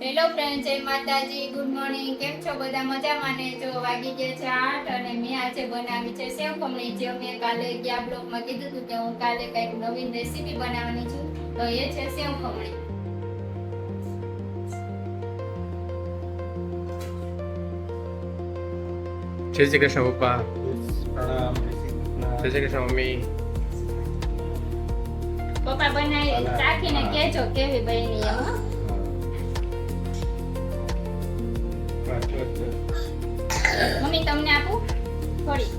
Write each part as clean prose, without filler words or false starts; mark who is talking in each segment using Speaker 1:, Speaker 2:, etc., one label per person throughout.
Speaker 1: Hello friend, જય માતાજી, good morning. કેમ છો બધા? મજામાં ને? જો વાગી ગયા છે 8 અને મેં આજે બનાવી છે સેવ ખમણી. જે મેં કાલે ગયા બ્લોગમાં કીધું હતું કે હું કાલે કંઈક નવીન રેસીપી બનાવવાની છું, તો એ છે સેવ ખમણી.
Speaker 2: જય શ્રી કૃષ્ણ પપ્પા.
Speaker 3: પ્રણામ.
Speaker 2: જય શ્રી કૃષ્ણ મમ્મી.
Speaker 1: પપ્પા બનાવી ચાખીને કહેજો કેવી બની એમ. હો. મમ્મી તમને આપું થોડી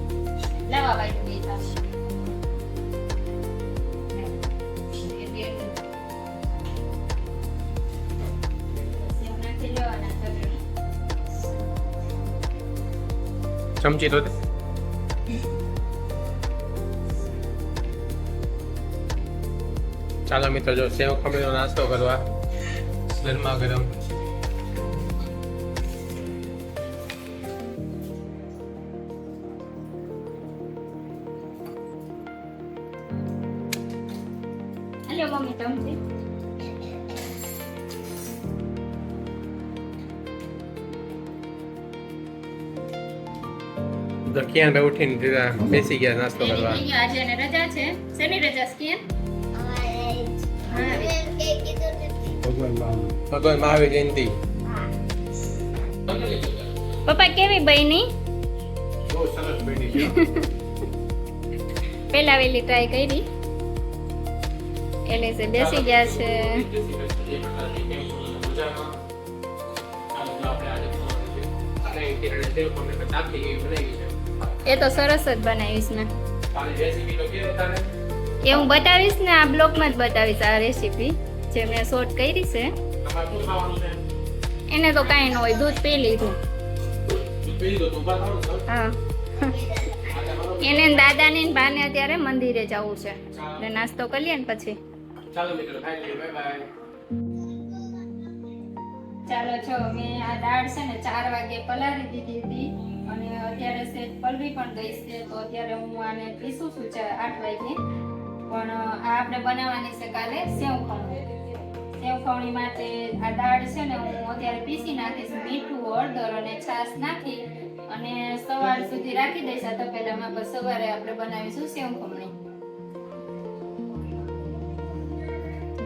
Speaker 1: લાવા બાજુ ગઈ થાશે.
Speaker 2: ચમચી તો દે. ચાલો મિત્રો, જો સેવ ખમણીનો નાસ્તો કરવા ગરમા ગરમ
Speaker 1: લ્યો મમ્મી ચમચી.
Speaker 2: દખિયાન ભાઈ ઉઠીને સીધા બેસી ગયા નાસ્તો કરવા.
Speaker 1: આજે એને રજા છે. શેની રજા છે?
Speaker 2: ભગવાન મહાવીર જયંતિ.
Speaker 1: પપ્પા કેવી બની?
Speaker 2: બહુ સરસ બની છે.
Speaker 1: પેલા વેલી ટ્રાય કરી એટલે છે બેસી ગયા છે. એ તો સરસ જ બનાવીશ ને. એ હું બતાવીશ ને, આ બ્લોગમાં જ બતાવીશ આ રેસીપી જે મેં શોર્ટ કરી છે. એને તો કાંઈ ન હોય, દૂધ પી લીધું. હા. એને ને દાદાને ને બાને અત્યારે મંદિરે જવું છે એટલે નાસ્તો કરીએ ને પછી.
Speaker 2: ચાલો મિત્રો, ખાઈ લઈએ. Bye bye.
Speaker 1: ચાલો છો, મેં આ દાળ છે ને 4 વાગે પલાળી દીધી હતી અને અત્યારે સેજ પલળી પણ ગઈ છે, તો અત્યારે હું આને પીસું છું 8 વાગે. પણ આ આપણે બનાવવાની છે કાલે સેવ ખમણી. સેવ ખમણી માટે આ દાળ છે ને હું અત્યારે પીસી નાખીશ. મીઠું, હળદર અને છાશ નાખી અને સવાર સુધી રાખી દઈશ આ તપેલામાં. બસ સવારે આપણે બનાવીશું સેવ ખમણી.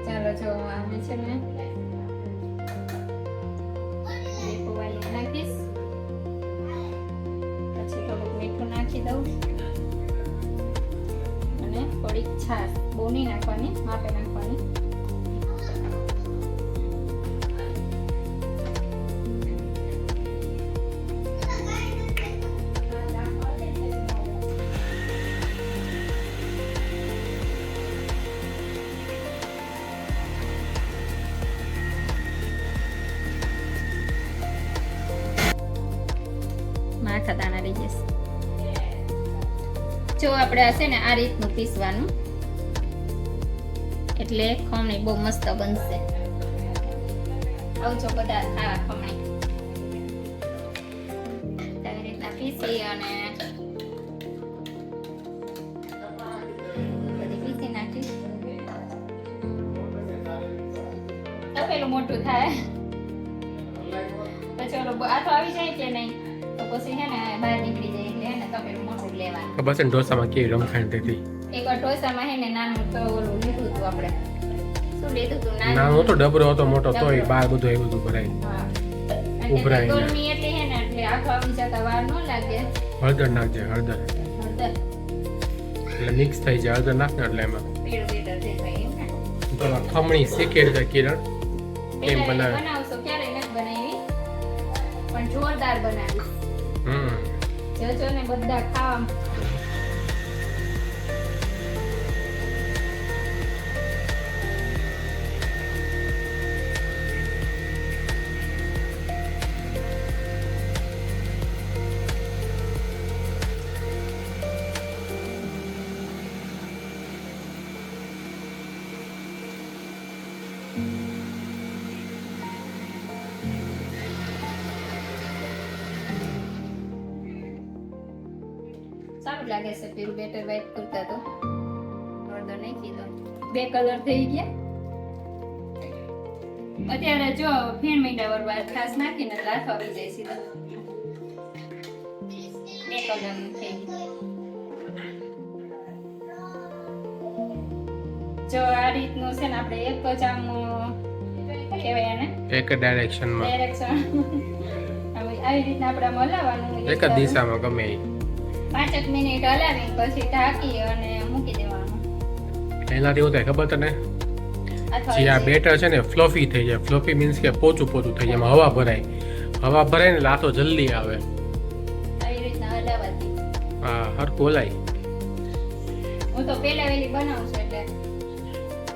Speaker 1: ચાલો જો, આને છે ને નાખીશ, પછી થોડુંક મીઠું નાખી દઉં અને થોડીક છાશ, બહુ નહીં નાખવાની, માપે નાખવાની. આખા દાણા રહી જશે. જો આપણે હશે ને આ રીતનું પીસવાનું, એટલે ખમણી બહુ મસ્ત બનશે. આવજો બધા ખાવા ખમણી. આવી રીતના પીસી અને બધી પીસી નાખીશ. તપેલું મોટું થાય પછી ઓલો આથો આવી જાય કે નહીં તો પછી છે ને બહાર નીકળી જાય, એટલે એને તપેલું મોટું લેવાનું.
Speaker 2: ખબર છે ને ઢોસામાં કેવી રમખાણ થતી?
Speaker 1: એકવાર ઢોસામાં છે ને નાનું તો ઓલું લીધું હતું આપણે. શું લીધું હતું?
Speaker 2: નાનો તો ડબરો હતો, મોટો તોય બહાર બધું એ બધું ભરાય.
Speaker 1: હા.
Speaker 2: ઉભરાઈને.
Speaker 1: ગરમી એટલી છે ને એટલે આખો આવી જતા વાર ન લાગે.
Speaker 2: હળદર નાખજે, હળદર
Speaker 1: હળદર
Speaker 2: એટલે મિક્સ થઈ જાય. હળદર નાખ ને એટલે એમાં
Speaker 1: પીળું પીળું થઈ જાય એમ ને.
Speaker 2: તો આ ખમણી શીખેડ છે કિરણ કેમ
Speaker 1: પેલા
Speaker 2: બનાવે.
Speaker 1: બનાવશો ક્યારેય નથી બનાવી, પણ જોરદાર બનાવીશ. જજો ને બધા ખાવા. સારું લાગે છે પેલું બેટર વાઇટ કરતા તો. હળદર નાખી દો. 2 કલર થઈ ગયા. અત્યારે જો ફીણ મીંડા વરવા છાશ નાખીને લાથ આવી જાય સીધા બે કલરનું થઈ ગયું. જો આ રીતનું છે ને આપણે એક જ આમ કહેવાય એને
Speaker 2: એક ડાયરેક્શનમાં
Speaker 1: ડાયરેક્શન આવી રીતના આપણે આમ હલાવવાનું
Speaker 2: એક જ દિશામાં ગમે એ
Speaker 1: 5 મિનિટ હલાવી પછી ઢાંકી અને મૂકી દેવાનું.
Speaker 2: એનાથી શું થાય ખબર તને?
Speaker 1: અથવા
Speaker 2: જે આ બેટર છે ને ફ્લફી થઈ જાય. ફ્લફી મીન્સ કે પોચું પોચું થઈ જાય. એમાં હવા ભરાય. હવા ભરાય ને લાતો જલ્દી આવે.
Speaker 1: આવી રીતના હલાવવાથી
Speaker 2: હા હરખું હલાય.
Speaker 1: હું તો પેલા વેલી બનાવું છું એટલે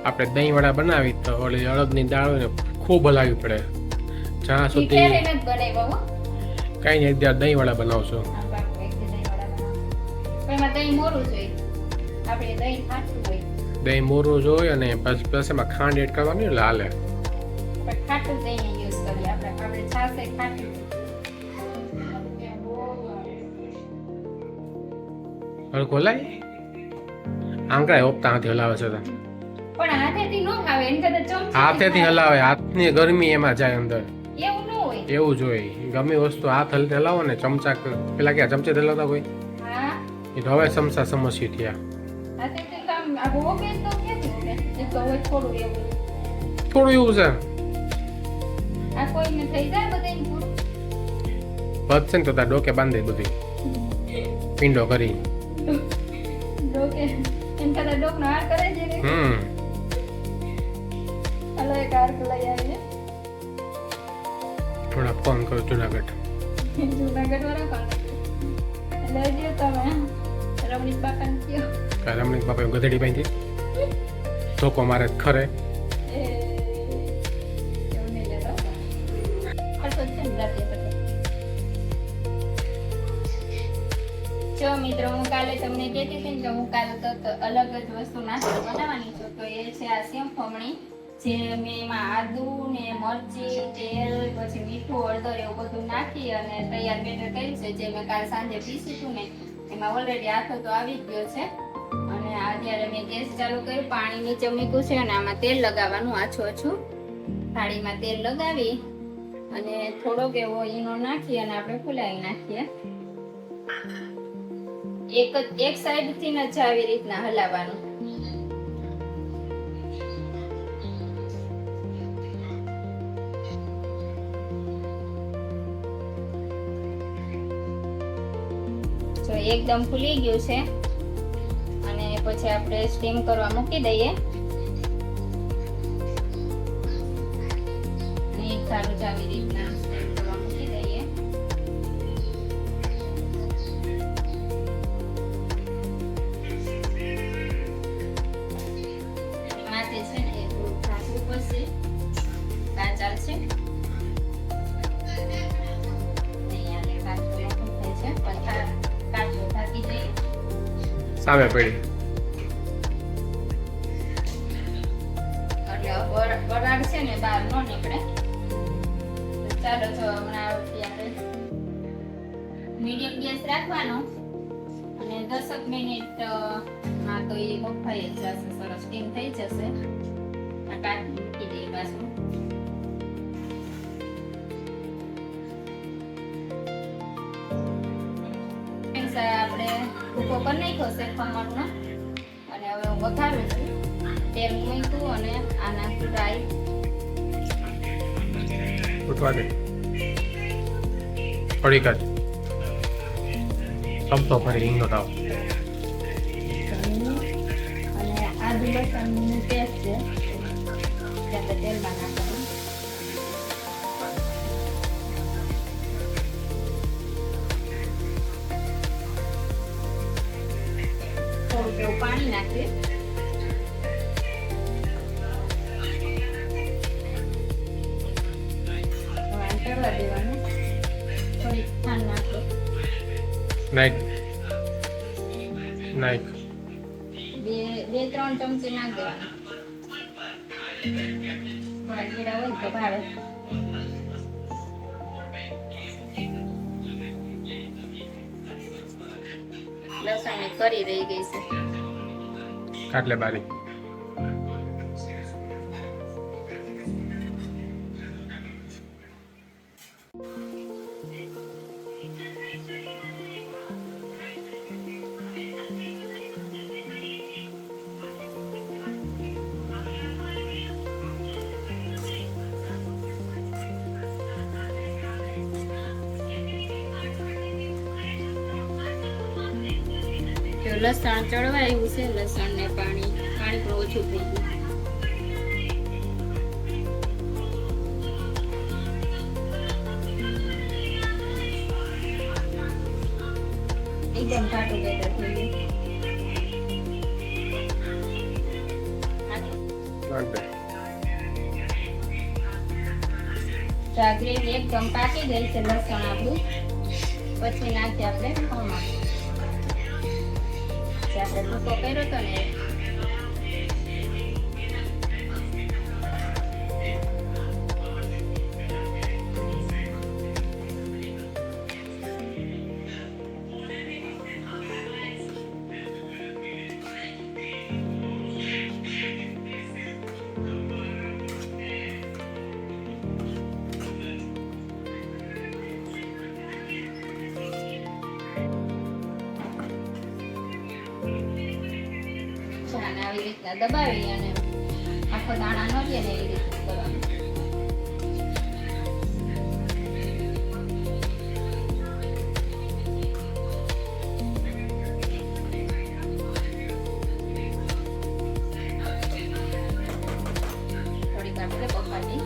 Speaker 2: આપણે દહીં વડા બનાવી તો ઓલી અડદની દાળ હોય ને ખૂબ હલાવવી પડે જ્યાં સુધી
Speaker 1: તીખેરે નથી બનાવ્યા હો.
Speaker 2: કઈ નહીં અત્યારે દહીં વડા બનાવશું.
Speaker 1: આ બાપુ એક દી દહીં વડા બનાવું. પણ એમાં દહીં મોરું જોઈએ. આપણે દહીં ખાટું હોય.
Speaker 2: દહીં મોરું જોઈએ અને પછી એમાં ખાંડ એડ કરવાની એટલે હાલે.
Speaker 1: આપણે ખાટું દહીં યુઝ કરીએ. આપણે છાશે ખાટું.
Speaker 2: હરખું હલાય. આંકડા ઓપતા હાથે હલાવે છે તો.
Speaker 1: પણ હાથેથી ન ખાવે એની કરતા ચમચી
Speaker 2: હાથેથી હલાવે. હાથની ગરમી એમાં જાય અંદર.
Speaker 1: એવું ન હોય.
Speaker 2: એવું જોઈએ. ગમે વસ્તુ હાથ હલતે હલાવો ને ચમચા પેલા ક્યાં ચમચે હલાવતા કોઈ
Speaker 1: હા
Speaker 2: એ તો હવે ચમચા સમસ્યા થયા.
Speaker 1: હાથેથી કામ આ બહુ બેસ તો ક્યાંથી ઉડે? એ તો હોય થોડું એવું.
Speaker 2: થોડું એવું છે
Speaker 1: આ કોઈને થઈ જાય બધાને પૂરું.
Speaker 2: પદ છે ને તો તાર ડોકે બાંધી બધી પીંડો કરી.
Speaker 1: ડોકે એમ કરતા ડોકનો હાર કરે છે ને. હલો એક હાર લઈ આવીએ.
Speaker 2: થોડા ફોન કરો જુનાગઢ.
Speaker 1: જુનાગઢ વાળા કોણ લઈ દો તમે રમણીક બાપાને કયો.
Speaker 2: રમણીક બાપા ગધેડી બાંધી ધોકો મારે ખરે.
Speaker 1: એ એવું નહીં લેતો. ખર્ચો છે ને રાતે બધો. જો મિત્રો હું કાલે તમને કહેતી હતી ને કે હું કાલે તો અલગ જ વસ્તુ નાસ્તો બનાવવાની છું. તો એ છે આ સેવ ખમણી જે મેં એમાં આદુ ને મરચી તેલ પછી મીઠું હળદર એવું બધું નાખી અને તૈયાર બેટર કર્યું છે. જે મેં કાલ સાંજે પીસ્યું હતું ને એમાં ઓલરેડી આથો તો આવી જ ગયો છે. અને અત્યારે મેં ગેસ ચાલુ કર્યું, પાણી નીચે મૂક્યું છે અને આમાં તેલ લગાવવાનું આછું આછું થાળીમાં તેલ લગાવી અને થોડોક એવો ઈનો નાખી અને આપણે ફુલાવી નાખીએ. એક સાઈડ થી જ આવી રીતના હલાવવાનું. જો એકદમ ફૂલી ગયું છે અને પછી આપણે સ્ટીમ કરવા મૂકી દઈએ. અને એક થાળું જ આવી રીતના સ્ટીમ કરવા મૂકી દઈએ. માથે છે ને એ થોડું ઢાંકવું પડશે. કાચા છે નહીં આને કાચું નતું થાય છે પણ કાચું ઢાંકી દઈએ.
Speaker 2: સામે પડી
Speaker 1: એટલે વરાળ છે ને બહાર ન નીકળે. તો ચાલો જો હમણાં અત્યારે મીડિયમ ગેસ રાખવાનો અને 10 મિનિટ માં તો એ બફાઈ જ જશે. સરસ સ્ટીમ થઈ જશે. આ કાઢી મૂકી દઈએ પાછું. આપણે ભૂકો કરી નાખ્યો છે ખમણનો અને હવે હું વઘારું છું. તેલ મૂક્યું અને આ નાખ્યું રાઈ.
Speaker 2: ઉઠવા દે થોડી કાઢ ચમચો ભરી હિંગનો તાવ.
Speaker 1: અને આદુ લસણની પેસ્ટ છે તે આપણે તેલમાં નાખવાનું. થોડું એવું પાણી નાખીએ. હવે આને તળવા દેવાનું. થોડી ખાંડ નાખો.
Speaker 2: નાખ નાખ.
Speaker 1: બે ત્રણ ચમચી નાખ દેવાનું. થોડા જીરા હોય તો ભાવે. લસણની કરી રહી ગઈ છે.
Speaker 2: કાટલે બારી
Speaker 1: લસણ ચડવા એવું છે, લસણ ને પાણી પણ ઓછું થઈ ગયું. એકદમ ઘાટું બેટર થઈ ગયું.
Speaker 2: નાખ દે.
Speaker 1: તો આ ગ્રેવી એકદમ પાકી ગઈ છે લસણ આપણું. પછી નાખીએ આપણે ખમણ જે આપણે ભૂકો કર્યો હતો ને એ. આને આવી રીતના દબાવી અને આખો દાણા ન રહે ને એવી રીતે કરવાનું. થોડીક આપણે પકાવી